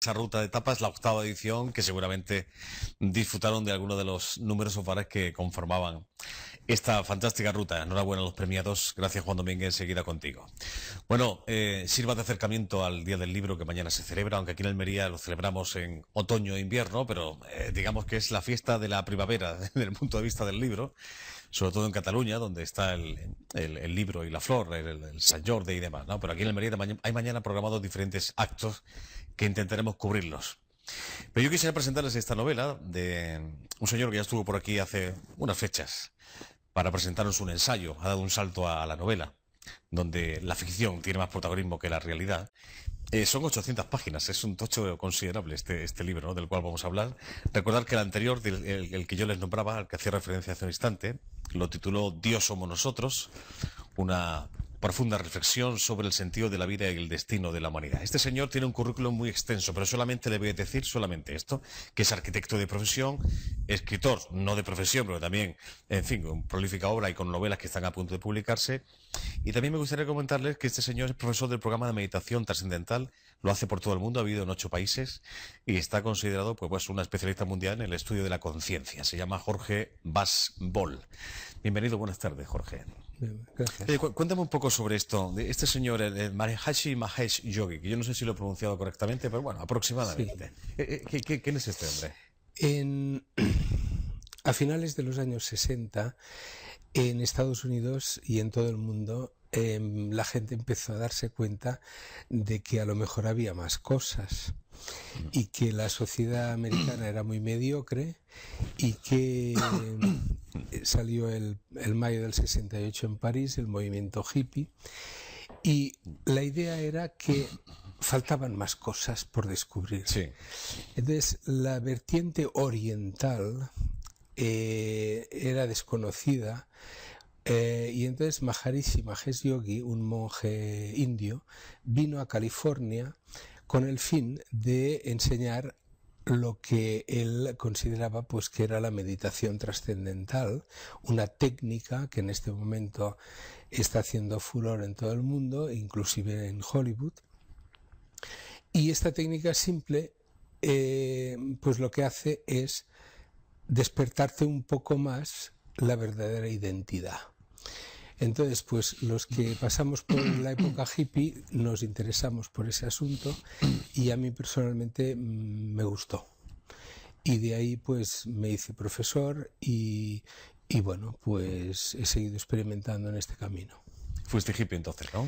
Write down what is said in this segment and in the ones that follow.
marcha ruta de tapas, la 8ª edición, que seguramente disfrutaron de algunos de los numerosos bares que conformaban esta fantástica ruta. Enhorabuena a los premiados. Gracias, Juan Domínguez, enseguida contigo. Bueno, sirva de acercamiento al Día del Libro que mañana se celebra, aunque aquí en Almería lo celebramos en otoño e invierno, pero digamos que es la fiesta de la primavera desde el punto de vista del libro, sobre todo en Cataluña, donde está el libro y la flor, el Sant Jordi y demás, ¿no? Pero aquí en Almería hay mañana programados diferentes actos que intentaremos cubrirlos. Pero yo quisiera presentarles esta novela de un señor que ya estuvo por aquí hace unas fechas para presentarnos un ensayo. Ha dado un salto a la novela, donde la ficción tiene más protagonismo que la realidad. Son 800 páginas, es un tocho considerable este libro, ¿no?, del cual vamos a hablar. Recordar que el anterior, el que yo les nombraba, al que hacía referencia hace un instante, lo tituló Dios somos nosotros, una profunda reflexión sobre el sentido de la vida y el destino de la humanidad. Este señor tiene un currículum muy extenso, pero solamente le voy a decir solamente esto, que es arquitecto de profesión, escritor, no de profesión, pero también, en fin, con prolífica obra y con novelas que están a punto de publicarse. Y también me gustaría comentarles que este señor es profesor del programa de meditación trascendental, lo hace por todo el mundo, ha vivido en 8 países y está considerado pues una especialista mundial en el estudio de la conciencia. Se llama Jorge Basbol. Bienvenido, buenas tardes, Jorge. Gracias. Cuéntame un poco sobre esto, de este señor, el Maharishi Mahesh Yogi, que yo no sé si lo he pronunciado correctamente, pero bueno, aproximadamente. Sí. ¿Quién es este hombre? A finales de los años 60, en Estados Unidos y en todo el mundo, la gente empezó a darse cuenta de que a lo mejor había más cosas y que la sociedad americana era muy mediocre y que salió el mayo del 68 en París el movimiento hippie y la idea era que faltaban más cosas por descubrir. Sí. Entonces la vertiente oriental era desconocida. Y entonces Maharishi Mahesh Yogi, un monje indio, vino a California con el fin de enseñar lo que él consideraba pues que era la meditación trascendental, una técnica que en este momento está haciendo furor en todo el mundo, inclusive en Hollywood. Y esta técnica simple pues lo que hace es despertarte un poco más la verdadera identidad. Entonces, pues los que pasamos por la época hippie nos interesamos por ese asunto y a mí personalmente me gustó. Y de ahí pues me hice profesor y bueno, pues he seguido experimentando en este camino. Fuiste hippie entonces, ¿no?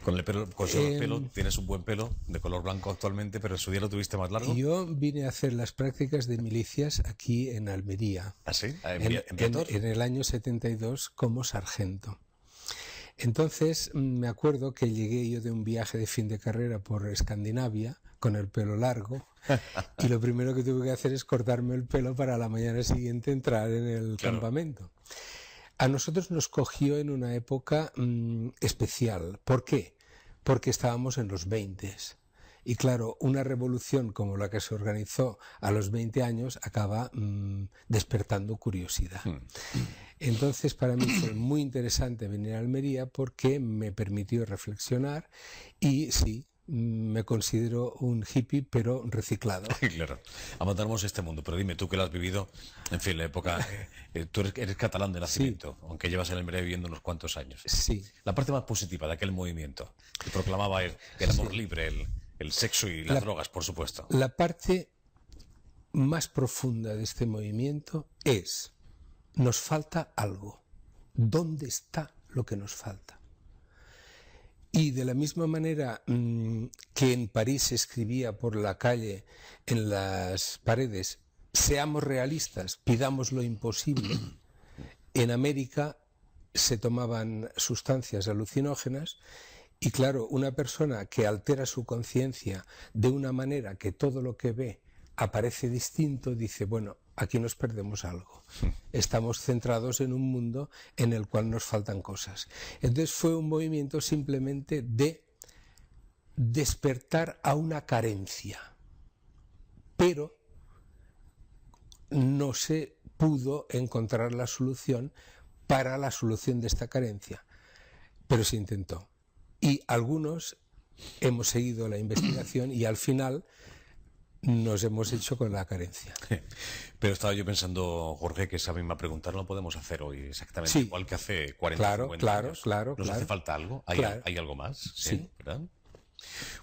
Con el pelo, tienes un buen pelo de color blanco actualmente, pero en su día lo tuviste más largo. Yo vine a hacer las prácticas de milicias aquí en Almería. ¿Ah, sí? En el año 72 como sargento. Entonces me acuerdo que llegué yo de un viaje de fin de carrera por Escandinavia con el pelo largo y lo primero que tuve que hacer es cortarme el pelo para la mañana siguiente entrar en el campamento. A nosotros nos cogió en una época especial. ¿Por qué? Porque estábamos en los 20s. Y claro, una revolución como la que se organizó a los 20 años acaba despertando curiosidad. Entonces para mí fue muy interesante venir a Almería porque me permitió reflexionar y sí, me considero un hippie pero reciclado. Claro, abandonamos este mundo, pero dime, tú que lo has vivido, en fin, la época, tú eres catalán de nacimiento, sí, aunque llevas en Almería viviendo unos cuantos años. Sí. La parte más positiva de aquel movimiento, que proclamaba el amor libre, el sexo y las drogas, por supuesto. La parte más profunda de este movimiento es, nos falta algo. ¿Dónde está lo que nos falta? Y de la misma manera que en París se escribía por la calle, en las paredes, seamos realistas, pidamos lo imposible, en América se tomaban sustancias alucinógenas y claro, una persona que altera su conciencia de una manera que todo lo que ve aparece distinto, dice, bueno, aquí nos perdemos algo. Estamos centrados en un mundo en el cual nos faltan cosas. Entonces fue un movimiento simplemente de despertar a una carencia, pero no se pudo encontrar la solución para la solución de esta carencia, pero se intentó. Y algunos hemos seguido la investigación y al final nos hemos hecho con la carencia. Pero estaba yo pensando, Jorge, que esa misma pregunta no la podemos hacer hoy exactamente Sí. igual que hace 40 o 50 años. ¿Nos hace falta algo? ¿Hay algo más? Sí. ¿Verdad?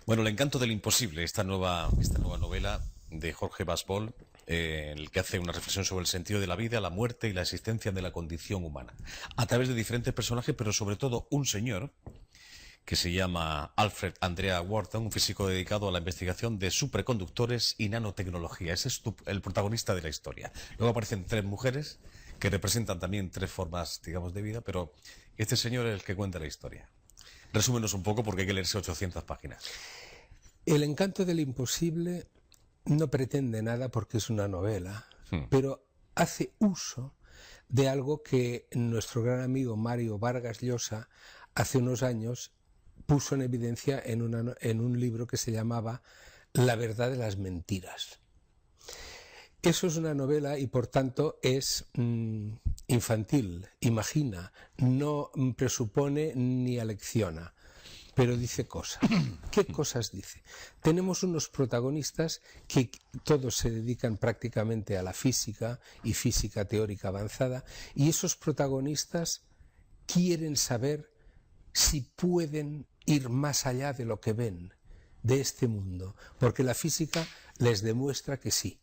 Bueno, El encanto del imposible, esta nueva novela de Jorge Basbol, en el que hace una reflexión sobre el sentido de la vida, la muerte y la existencia de la condición humana, a través de diferentes personajes, pero sobre todo un señor que se llama Alfred Andrea Wharton, un físico dedicado a la investigación de superconductores y nanotecnología. Ese es el protagonista de la historia. Luego aparecen 3 mujeres que representan también 3 formas, digamos, de vida, pero este señor es el que cuenta la historia. Resúmenos un poco porque hay que leerse 800 páginas. El encanto del imposible no pretende nada porque es una novela, pero hace uso de algo que nuestro gran amigo Mario Vargas Llosa hace unos años puso en evidencia en un libro que se llamaba La verdad de las mentiras. Eso es una novela y por tanto es infantil, imagina, no presupone ni alecciona, pero dice cosas. ¿Qué cosas dice? Tenemos unos protagonistas que todos se dedican prácticamente a la física y física teórica avanzada, y esos protagonistas quieren saber si pueden ir más allá de lo que ven, de este mundo, porque la física les demuestra que sí,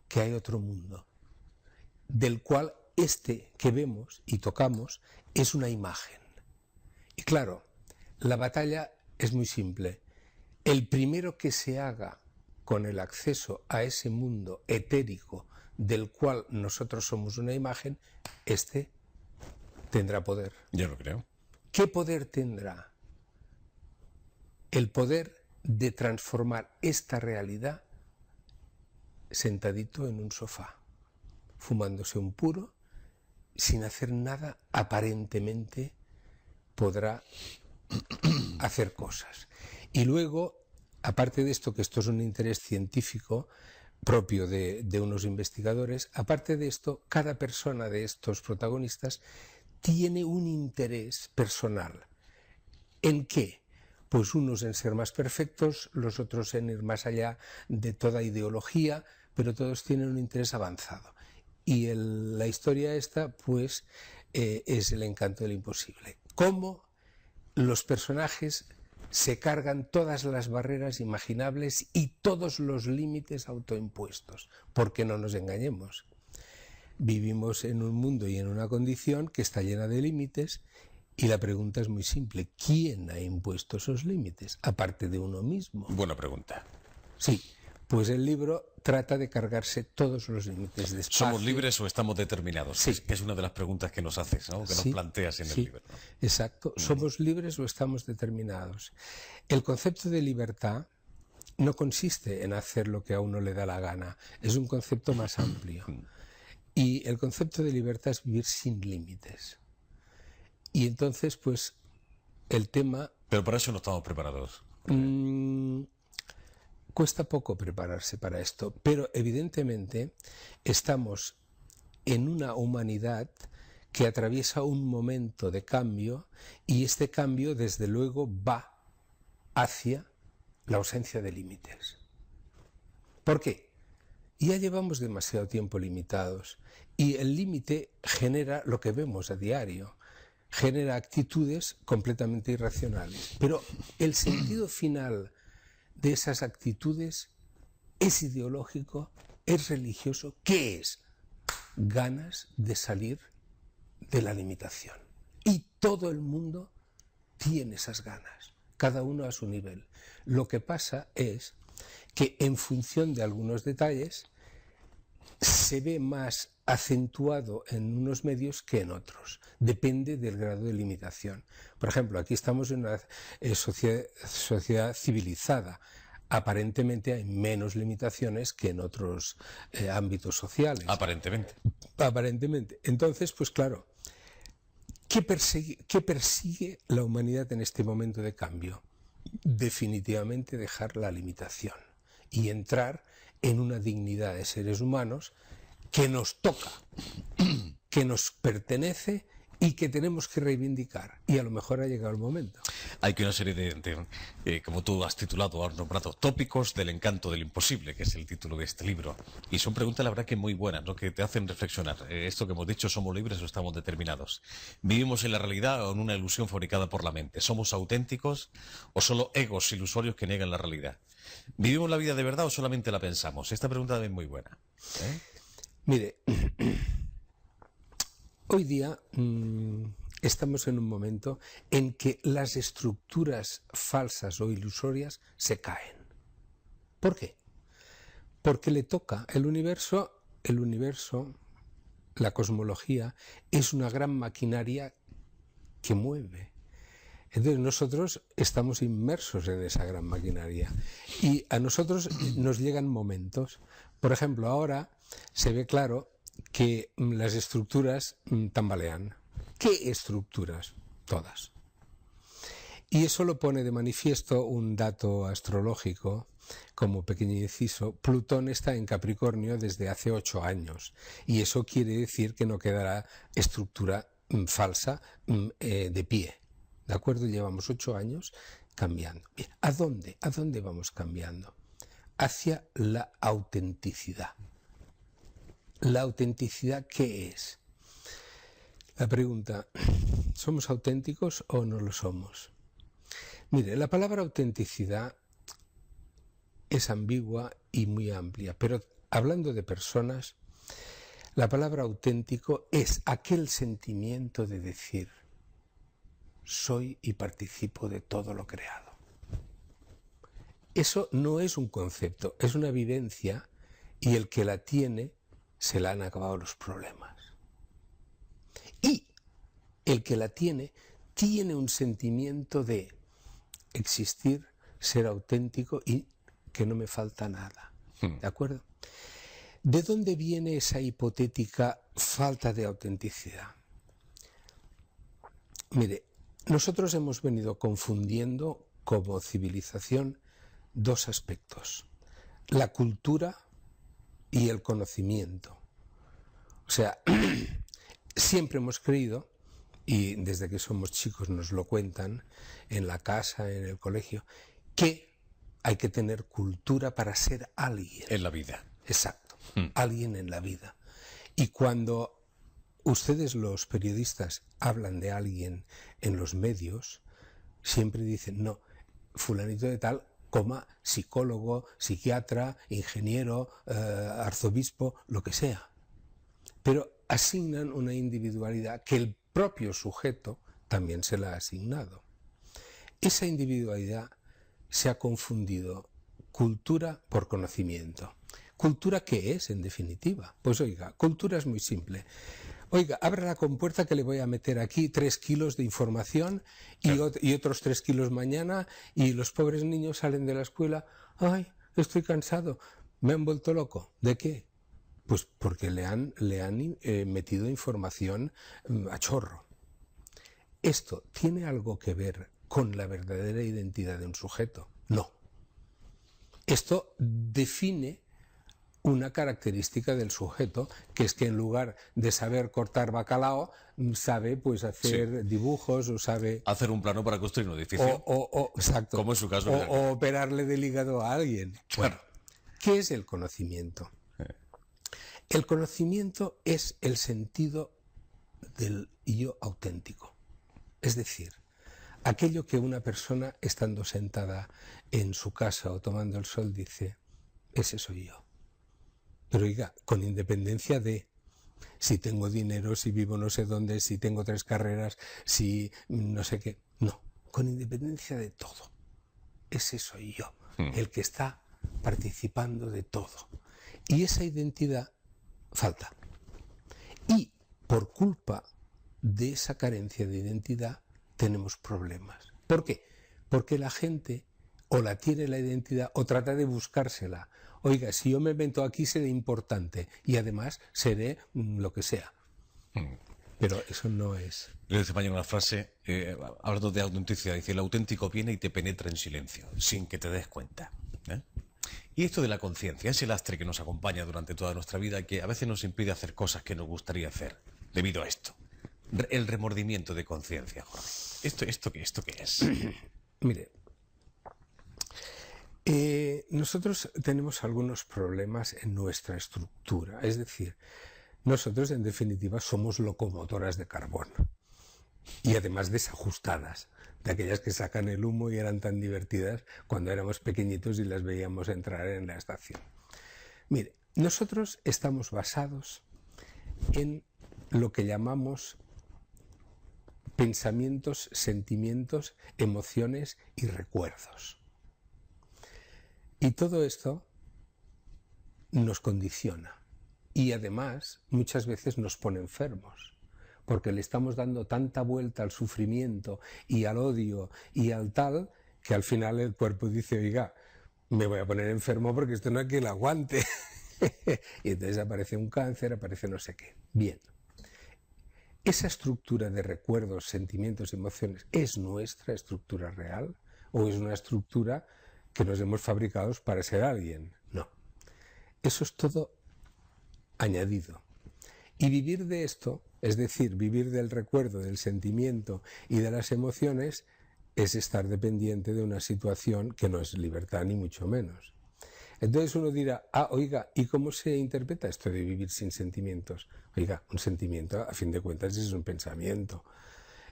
que hay otro mundo, del cual este que vemos y tocamos es una imagen. Y claro, la batalla es muy simple. El primero que se haga con el acceso a ese mundo etérico del cual nosotros somos una imagen, este tendrá poder. Yo lo creo. ¿Qué poder tendrá? El poder de transformar esta realidad sentadito en un sofá, fumándose un puro, sin hacer nada, aparentemente podrá hacer cosas. Y luego, aparte de esto, que esto es un interés científico propio de unos investigadores, aparte de esto, cada persona de estos protagonistas tiene un interés personal. ¿En qué? Pues unos en ser más perfectos, los otros en ir más allá de toda ideología, pero todos tienen un interés avanzado. Y la historia esta, pues, es el encanto del imposible. Cómo los personajes se cargan todas las barreras imaginables y todos los límites autoimpuestos, porque no nos engañemos. Vivimos en un mundo y en una condición que está llena de límites y la pregunta es muy simple. ¿Quién ha impuesto esos límites? Aparte de uno mismo. Buena pregunta. Sí, pues el libro trata de cargarse todos los límites de espacio. ¿Somos libres o estamos determinados? Sí. Es una de las preguntas que nos haces, ¿no? Que nos planteas en el libro, ¿no? Exacto. ¿Somos libres o estamos determinados? El concepto de libertad no consiste en hacer lo que a uno le da la gana. Es un concepto más amplio. Y el concepto de libertad es vivir sin límites. Y entonces, pues, el tema... Pero para eso no estamos preparados. Cuesta poco prepararse para esto, pero evidentemente estamos en una humanidad que atraviesa un momento de cambio y este cambio, desde luego, va hacia la ausencia de límites. ¿Por qué? Ya llevamos demasiado tiempo limitados y el límite genera lo que vemos a diario, genera actitudes completamente irracionales. Pero el sentido final de esas actitudes es ideológico, es religioso. ¿Qué es? Ganas de salir de la limitación. Y todo el mundo tiene esas ganas, cada uno a su nivel. Lo que pasa es que en función de algunos detalles se ve más acentuado en unos medios que en otros. Depende del grado de limitación. Por ejemplo, aquí estamos en una sociedad civilizada. Aparentemente hay menos limitaciones que en otros ámbitos sociales. Aparentemente. Aparentemente. Entonces, pues claro, ¿qué persigue la humanidad en este momento de cambio? Definitivamente dejar la limitación y entrar en una dignidad de seres humanos que nos toca, que nos pertenece y que tenemos que reivindicar. Y a lo mejor ha llegado el momento. Hay que una serie como tú has titulado, has nombrado, tópicos del encanto del imposible, que es el título de este libro. Y son preguntas, la verdad, que muy buenas, ¿no? Que te hacen reflexionar. Esto que hemos dicho, ¿somos libres o estamos determinados? ¿Vivimos en la realidad o en una ilusión fabricada por la mente? ¿Somos auténticos o solo egos ilusorios que niegan la realidad? ¿Vivimos la vida de verdad o solamente la pensamos? Esta pregunta es muy buena. Mire, hoy día estamos en un momento en que las estructuras falsas o ilusorias se caen. ¿Por qué? Porque le toca el universo, la cosmología, es una gran maquinaria que mueve. Entonces nosotros estamos inmersos en esa gran maquinaria y a nosotros nos llegan momentos. Por ejemplo, ahora se ve claro que las estructuras tambalean. ¿Qué estructuras? Todas. Y eso lo pone de manifiesto un dato astrológico, como pequeño inciso. Plutón está en Capricornio desde hace 8 años y eso quiere decir que no quedará estructura falsa de pie. ¿De acuerdo? Llevamos 8 años cambiando. Bien, ¿a dónde? ¿A dónde vamos cambiando? Hacia la autenticidad. ¿La autenticidad qué es? La pregunta, ¿somos auténticos o no lo somos? Mire, la palabra autenticidad es ambigua y muy amplia, pero hablando de personas, la palabra auténtico es aquel sentimiento de decir, soy y participo de todo lo creado. Eso no es un concepto, es una vivencia y el que la tiene se le han acabado los problemas. Y el que la tiene un sentimiento de existir, ser auténtico y que no me falta nada. ¿De acuerdo? ¿De dónde viene esa hipotética falta de autenticidad? Mire, nosotros hemos venido confundiendo como civilización dos aspectos, la cultura y el conocimiento. O sea, siempre hemos creído, y desde que somos chicos nos lo cuentan, en la casa, en el colegio, que hay que tener cultura para ser alguien. En la vida. Exacto, alguien en la vida. Y cuando ustedes los periodistas hablan de alguien en los medios, siempre dicen, no, fulanito de tal, psicólogo, psiquiatra, ingeniero, arzobispo, lo que sea. Pero asignan una individualidad que el propio sujeto también se la ha asignado. Esa individualidad se ha confundido cultura por conocimiento. ¿Cultura qué es, en definitiva? Pues oiga, cultura es muy simple. Oiga, abra la compuerta que le voy a meter aquí 3 kilos de información y otros 3 kilos mañana y los pobres niños salen de la escuela, ay, estoy cansado, me han vuelto loco. ¿De qué? Pues porque le han metido información a chorro. ¿Esto tiene algo que ver con la verdadera identidad de un sujeto? No. Esto define una característica del sujeto, que es que en lugar de saber cortar bacalao, sabe pues hacer dibujos o sabe... hacer un plano para construir un edificio. Exacto. Como es su caso. O operarle del hígado a alguien. Claro. Bueno, ¿qué es el conocimiento? El conocimiento es el sentido del yo auténtico. Es decir, aquello que una persona, estando sentada en su casa o tomando el sol, dice, ese soy yo. Pero oiga, con independencia de si tengo dinero, si vivo no sé dónde, si tengo 3 carreras, si no sé qué. No, con independencia de todo. Ese soy yo, el que está participando de todo. Y esa identidad falta. Y por culpa de esa carencia de identidad tenemos problemas. ¿Por qué? Porque la gente o la tiene la identidad o trata de buscársela. Oiga, si yo me meto aquí seré importante y además seré lo que sea. Pero eso no es. Le dice mañana una frase, hablando de autenticidad, dice, el auténtico viene y te penetra en silencio, sin que te des cuenta. Y esto de la conciencia, ese lastre que nos acompaña durante toda nuestra vida, que a veces nos impide hacer cosas que nos gustaría hacer, debido a esto. el remordimiento de conciencia, Jorge. ¿Esto qué es? Mire, nosotros tenemos algunos problemas en nuestra estructura. Es decir, nosotros en definitiva somos locomotoras de carbón. Y además desajustadas, de aquellas que sacan el humo y eran tan divertidas cuando éramos pequeñitos y las veíamos entrar en la estación. Mire, nosotros estamos basados en lo que llamamos pensamientos, sentimientos, emociones y recuerdos. Y todo esto nos condiciona y además muchas veces nos pone enfermos, porque le estamos dando tanta vuelta al sufrimiento y al odio y al tal, que al final el cuerpo dice, oiga, me voy a poner enfermo porque esto no hay quien lo aguante. Y entonces aparece un cáncer, aparece no sé qué. Bien. ¿Esa estructura de recuerdos, sentimientos, emociones es nuestra estructura real? ¿O es una estructura que nos hemos fabricado para ser alguien? No. Eso es todo añadido. Y vivir de esto, es decir, vivir del recuerdo, del sentimiento y de las emociones, es estar dependiente de una situación que no es libertad ni mucho menos. Entonces uno dirá, oiga, ¿y cómo se interpreta esto de vivir sin sentimientos? Oiga, un sentimiento, a fin de cuentas, es un pensamiento.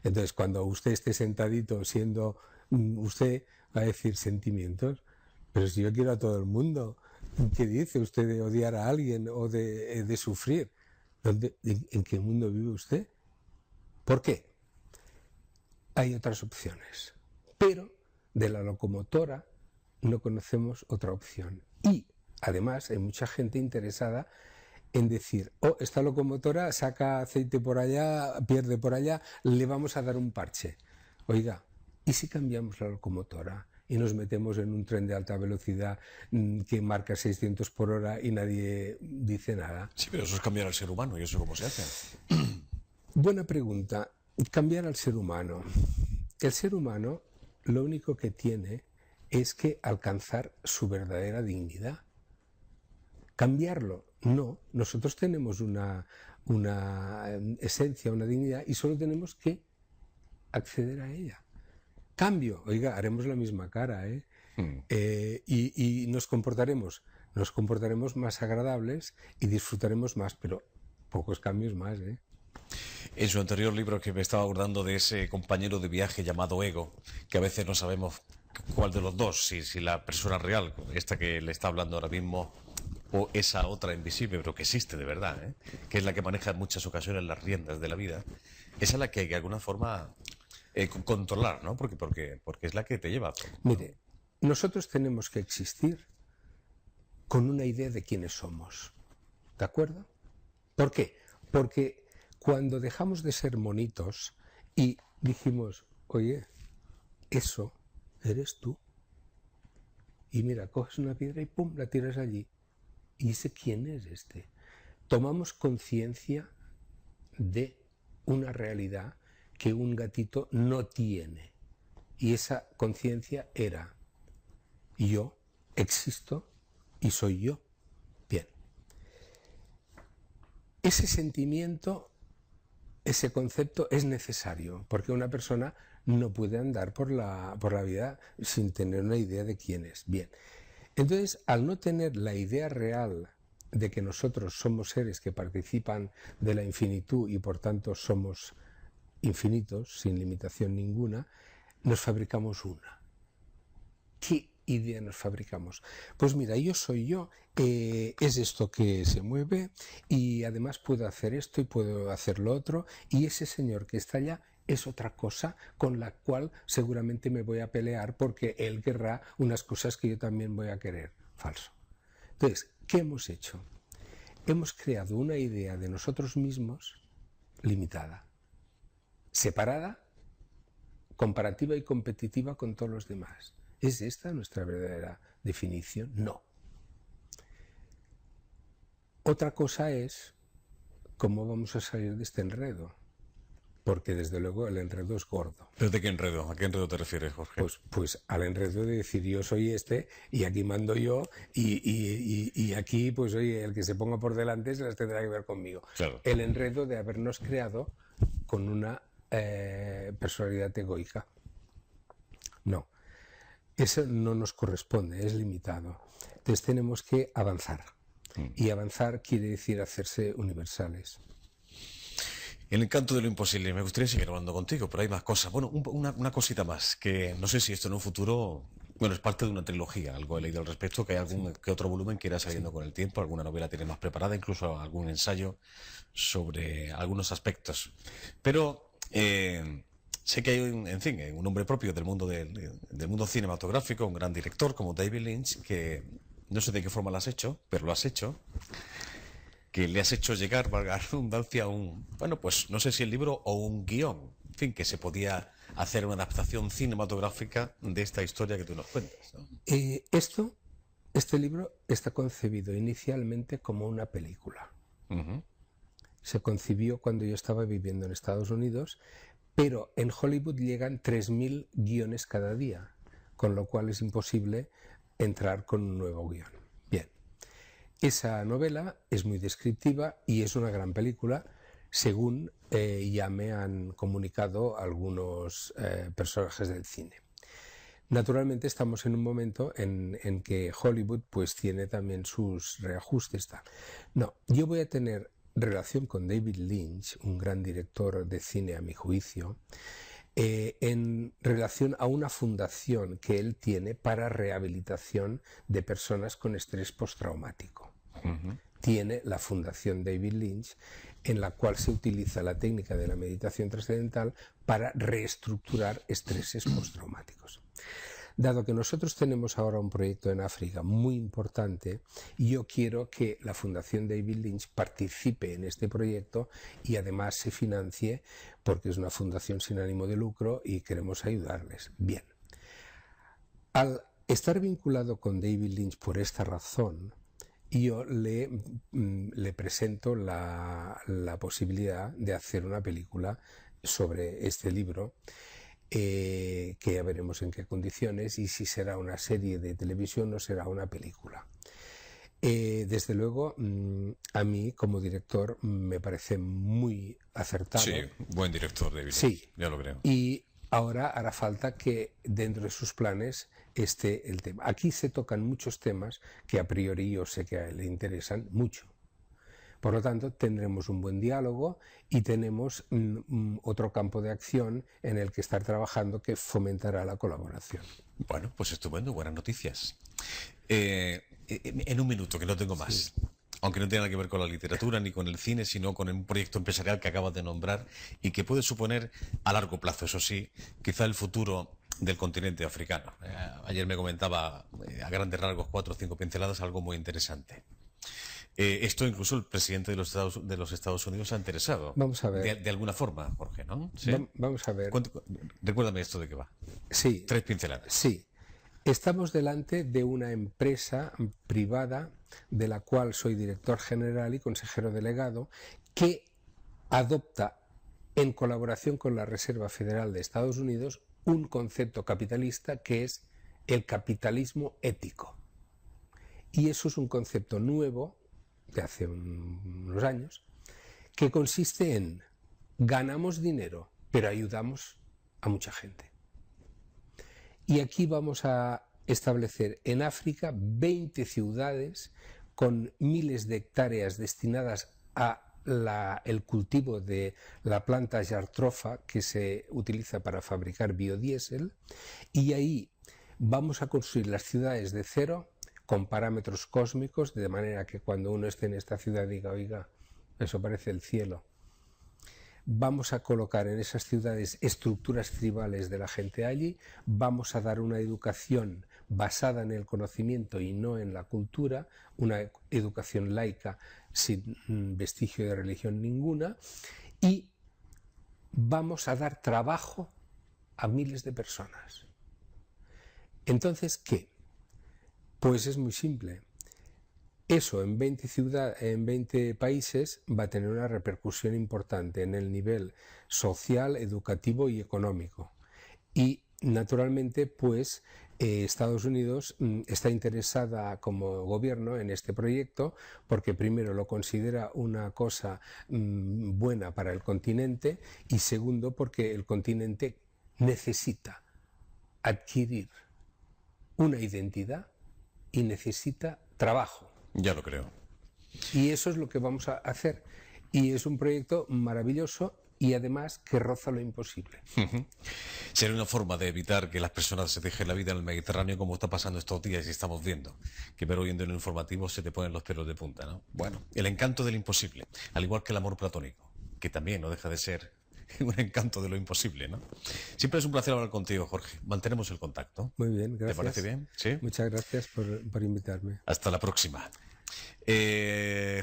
Entonces, cuando usted esté sentadito siendo usted, va a decir sentimientos, pero si yo quiero a todo el mundo, ¿qué dice usted de odiar a alguien o de sufrir? ¿En qué mundo vive usted? ¿Por qué? Hay otras opciones, pero de la locomotora no conocemos otra opción. Y además hay mucha gente interesada en decir, esta locomotora saca aceite por allá, pierde por allá, le vamos a dar un parche. Oiga, ¿y si cambiamos la locomotora y nos metemos en un tren de alta velocidad que marca 600 por hora y nadie dice nada? Sí, pero eso es cambiar al ser humano, ¿y eso cómo se hace? Buena pregunta. Cambiar al ser humano. El ser humano lo único que tiene es que alcanzar su verdadera dignidad. Cambiarlo, no. Nosotros tenemos una esencia, una dignidad y solo tenemos que acceder a ella. Cambio, oiga, haremos la misma cara, ¿eh? Y nos comportaremos más agradables y disfrutaremos más, pero pocos cambios más, ¿eh? En su anterior libro, que me estaba abordando de ese compañero de viaje llamado ego, que a veces no sabemos cuál de los dos, si la persona real, esta que le está hablando ahora mismo, o esa otra invisible, pero que existe de verdad, ¿eh? Que es la que maneja en muchas ocasiones las riendas de la vida, esa es la que hay que de alguna forma controlar, ¿no? Porque es la que te lleva a todo, ¿no? Mire, nosotros tenemos que existir con una idea de quiénes somos, ¿de acuerdo? ¿Por qué? Porque cuando dejamos de ser monitos y dijimos, oye, eso eres tú, y mira, coges una piedra y pum, la tiras allí, ¿y ese quién es este? Tomamos conciencia de una realidad que un gatito no tiene, y esa conciencia era, yo existo y soy yo. Bien. Ese sentimiento, ese concepto es necesario, porque una persona no puede andar por la vida sin tener una idea de quién es. Bien. Entonces, al no tener la idea real de que nosotros somos seres que participan de la infinitud y por tanto somos infinitos, sin limitación ninguna, nos fabricamos una. ¿Qué idea nos fabricamos? Pues mira, yo soy yo, es esto que se mueve y además puedo hacer esto y puedo hacer lo otro, y ese señor que está allá es otra cosa con la cual seguramente me voy a pelear porque él querrá unas cosas que yo también voy a querer. Falso. Entonces, ¿qué hemos hecho? Hemos creado una idea de nosotros mismos limitada, separada, comparativa y competitiva con todos los demás. ¿Es esta nuestra verdadera definición? No. Otra cosa es cómo vamos a salir de este enredo, porque desde luego el enredo es gordo. ¿Pero de qué enredo? ¿A qué enredo te refieres, Jorge? Pues al enredo de decir yo soy este y aquí mando yo y aquí pues oye, el que se ponga por delante se las tendrá que ver conmigo. Claro. El enredo de habernos creado con una personalidad egoica. No, eso no nos corresponde, es limitado. Entonces tenemos que avanzar. Y avanzar quiere decir hacerse universales. El encanto de lo imposible. Me gustaría seguir hablando contigo, pero hay más cosas. Bueno, una cosita más, que no sé si esto en un futuro... Bueno, es parte de una trilogía, algo he leído al respecto, que hay algún que otro volumen que irá saliendo con el tiempo, alguna novela tiene más preparada, incluso algún ensayo sobre algunos aspectos. Pero sé que hay, en fin, un nombre propio del mundo del mundo cinematográfico, un gran director como David Lynch, que no sé de qué forma lo has hecho, pero lo has hecho, que le has hecho llegar, valga la redundancia, bueno, pues no sé si el libro o un guión, en fin, que se podía hacer una adaptación cinematográfica de esta historia que tú nos cuentas, ¿no? Este libro está concebido inicialmente como una película. Se concibió cuando yo estaba viviendo en Estados Unidos, pero en Hollywood llegan 3.000 guiones cada día, con lo cual es imposible entrar con un nuevo guión. Bien, esa novela es muy descriptiva y es una gran película, según ya me han comunicado algunos personajes del cine. Naturalmente estamos en un momento en que Hollywood pues tiene también sus reajustes. No, yo voy a tener relación con David Lynch, un gran director de cine a mi juicio, en relación a una fundación que él tiene para rehabilitación de personas con estrés postraumático. Tiene la Fundación David Lynch, en la cual se utiliza la técnica de la meditación trascendental para reestructurar estreses postraumáticos. Dado que nosotros tenemos ahora un proyecto en África muy importante, yo quiero que la Fundación David Lynch participe en este proyecto y además se financie, porque es una fundación sin ánimo de lucro y queremos ayudarles. Bien. Al estar vinculado con David Lynch por esta razón, yo le presento la posibilidad de hacer una película sobre este libro, que ya veremos en qué condiciones y si será una serie de televisión o será una película. Desde luego, a mí como director me parece muy acertado. Sí, buen director, David. Sí, ya lo creo. Y ahora hará falta que dentro de sus planes esté el tema. Aquí se tocan muchos temas que a priori yo sé que a él le interesan mucho. Por lo tanto, tendremos un buen diálogo y tenemos otro campo de acción en el que estar trabajando que fomentará la colaboración. Bueno, pues estupendo, buenas noticias. En un minuto, que no tengo más. Sí. Aunque no tenga nada que ver con la literatura ni con el cine, sino con un proyecto empresarial que acabas de nombrar y que puede suponer a largo plazo, eso sí, quizá el futuro del continente africano. Ayer me comentaba a grandes rasgos 4 o 5 pinceladas algo muy interesante. Esto incluso el presidente de los Estados Unidos ha interesado. Vamos a ver. De alguna forma, Jorge, ¿no? ¿Sí? Vamos a ver. Recuérdame esto de qué va. Sí. 3 pinceladas. Sí. Estamos delante de una empresa privada de la cual soy director general y consejero delegado, que adopta, en colaboración con la Reserva Federal de Estados Unidos, un concepto capitalista que es el capitalismo ético. Y eso es un concepto nuevo, de hace unos años, que consiste en ganamos dinero, pero ayudamos a mucha gente. Y aquí vamos a establecer en África 20 ciudades con miles de hectáreas destinadas a el cultivo de la planta jartrofa que se utiliza para fabricar biodiesel, y ahí vamos a construir las ciudades de cero con parámetros cósmicos, de manera que cuando uno esté en esta ciudad diga, oiga, eso parece el cielo. Vamos a colocar en esas ciudades estructuras tribales de la gente allí, vamos a dar una educación basada en el conocimiento y no en la cultura, una educación laica sin vestigio de religión ninguna, y vamos a dar trabajo a miles de personas. Entonces, ¿qué? Pues es muy simple. Eso en 20 países va a tener una repercusión importante en el nivel social, educativo y económico. Y naturalmente, pues Estados Unidos está interesada como gobierno en este proyecto porque primero lo considera una cosa buena para el continente y segundo porque el continente necesita adquirir una identidad y necesita trabajo. Ya lo creo. Y eso es lo que vamos a hacer. Y es un proyecto maravilloso y además que roza lo imposible. Sería una forma de evitar que las personas se dejen la vida en el Mediterráneo como está pasando estos días y estamos viendo. Que ver oyendo en el informativo se te ponen los pelos de punta, ¿no? Bueno, el encanto del imposible, al igual que el amor platónico, que también no deja de ser un encanto de lo imposible, ¿no? Siempre es un placer hablar contigo, Jorge. Mantenemos el contacto. Muy bien, gracias. ¿Te parece bien? ¿Sí? Muchas gracias por invitarme. Hasta la próxima.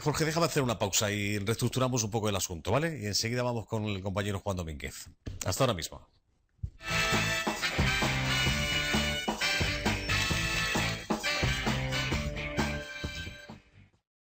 Jorge, déjame hacer una pausa y reestructuramos un poco el asunto, ¿vale? Y enseguida vamos con el compañero Juan Domínguez. Hasta ahora mismo.